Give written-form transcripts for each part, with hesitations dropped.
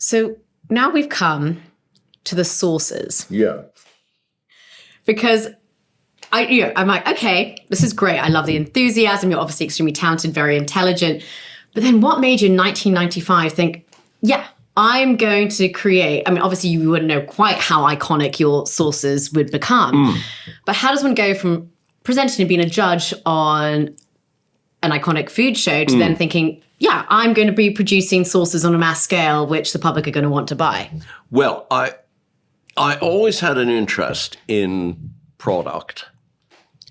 So now we've come to the sauces. Yeah. Because I'm like, okay, this is great. I love the enthusiasm. You're obviously extremely talented, very intelligent. But then what made you in 1995 think, yeah, I'm going to create, I mean, obviously you wouldn't know quite how iconic your sauces would become. But how does one go from presenting and being a judge on an iconic food show to then thinking, yeah, I'm going to be producing sauces on a mass scale, which the public are going to want to buy? Well, I always had an interest in product,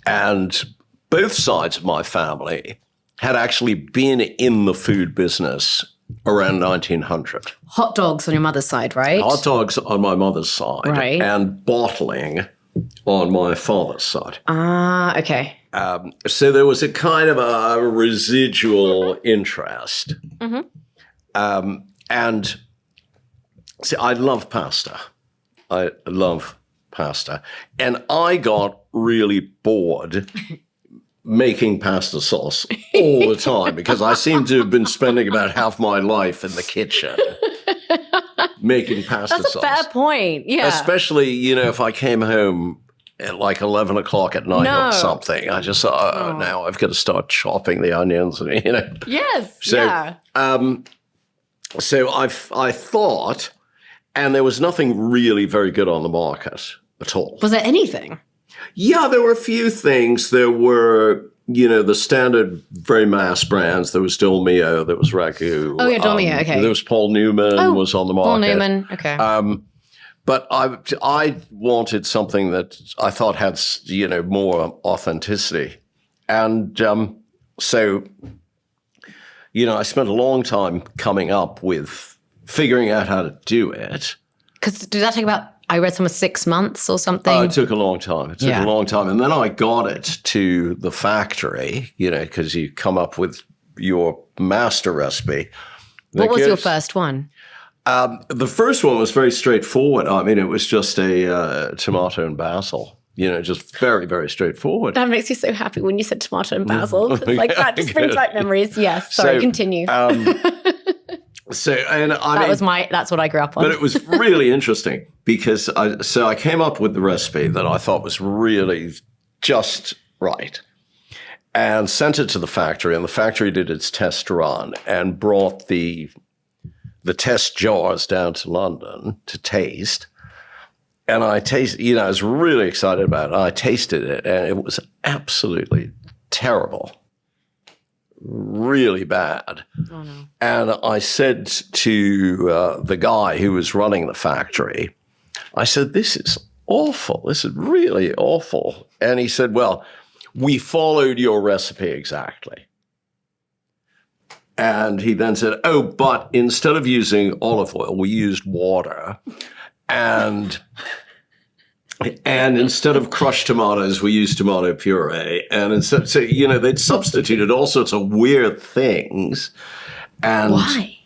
and both sides of my family had actually been in the food business around 1900. Hot dogs on your mother's side, right? Hot dogs on my mother's side, right, and bottling on my father's side. Ah, okay. So there was a kind of a residual interest. And see, I love pasta. I love pasta. And I got really bored making pasta sauce all the time because I seem to have been spending about half my life in the kitchen making pasta sauce. That's a fair point, yeah. Especially, if I came home at like 11 o'clock at night or something, I just thought, now I've got to start chopping the onions, Yes, so, yeah. So I thought, and there was nothing really very good on the market at all. Was there anything? Yeah, there were a few things. There were, the standard very mass brands. There was Dolmio, there was Ragu. Oh, yeah, Dolmio, okay. There was Paul Newman was on the market. Paul Newman, okay. But I wanted something that I thought had, more authenticity. And so, I spent a long time coming up with figuring out how to do it. Because did that take about, I read somewhere 6 months or something? It took a long time. It took a long time. And then I got it to the factory, because you come up with your master recipe. What was your first one? The first one was very straightforward. I mean, it was just a tomato and basil. Just very, very straightforward. That makes you so happy when you said tomato and basil. It's like that just brings back memories. Yes. Sorry, continue. That's what I grew up on. But it was really interesting because I came up with the recipe that I thought was really just right and sent it to the factory, and the factory did its test run and brought the test jars down to London to taste. And I I was really excited about it. I tasted it, and it was absolutely terrible. Really bad. Oh, no. And I said to the guy who was running the factory, I said, this is awful. This is really awful. And he said, well, we followed your recipe exactly. And he then said, oh, but instead of using olive oil, we used water. And instead of crushed tomatoes, we used tomato puree. And instead, they'd substituted all sorts of weird things. And why?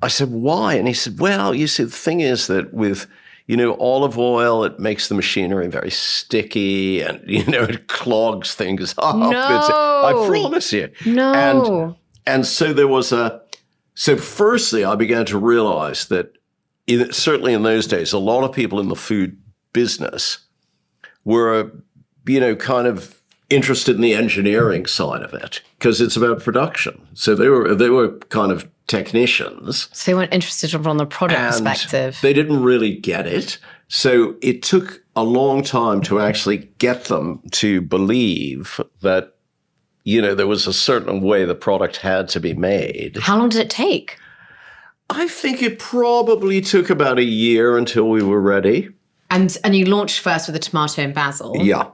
I said, why? And he said, well, you see, the thing is that with, olive oil, it makes the machinery very sticky and, it clogs things up. No. I promise you. No. And so there was so firstly, I began to realize that certainly in those days, a lot of people in the food business were, kind of interested in the engineering side of it because it's about production. So they were kind of technicians. So they weren't interested from the product perspective. They didn't really get it. So it took a long time to actually get them to believe that, there was a certain way the product had to be made. How long did it take? I think it probably took about a year until we were ready. And you launched first with the tomato and basil. Yeah.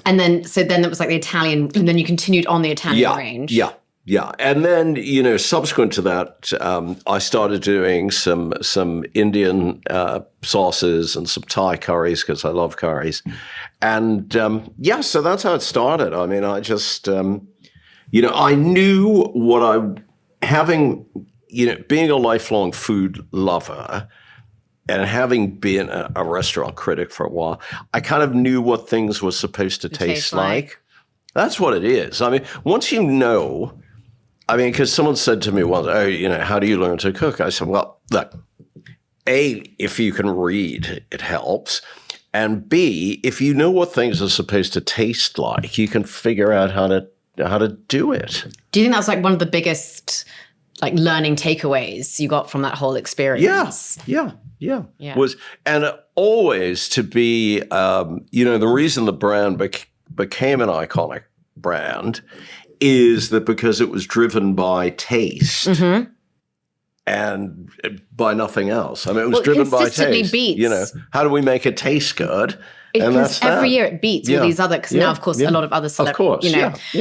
And then it was like the Italian, and then you continued on the Italian range. Yeah. And then, subsequent to that, I started doing some Indian sauces and some Thai curries because I love curries. And so that's how it started. I mean, I just, I knew being a lifelong food lover and having been a restaurant critic for a while, I kind of knew what things were supposed to taste like. That's what it is. I mean, once because someone said to me once, how do you learn to cook? I said, well, look, A, if you can read, it helps. And B, if you know what things are supposed to taste like, you can figure out how to do it. Do you think that's like one of the biggest like learning takeaways you got from that whole experience? Yeah. Yeah. And always to be, the reason the brand became an iconic brand is that because it was driven by taste. Mm-hmm. And by nothing else. I mean, it was driven by taste. Beats. How do we make it taste good? And that's every year it beats all these other, because now, of course, a lot of other celebrities, Of course,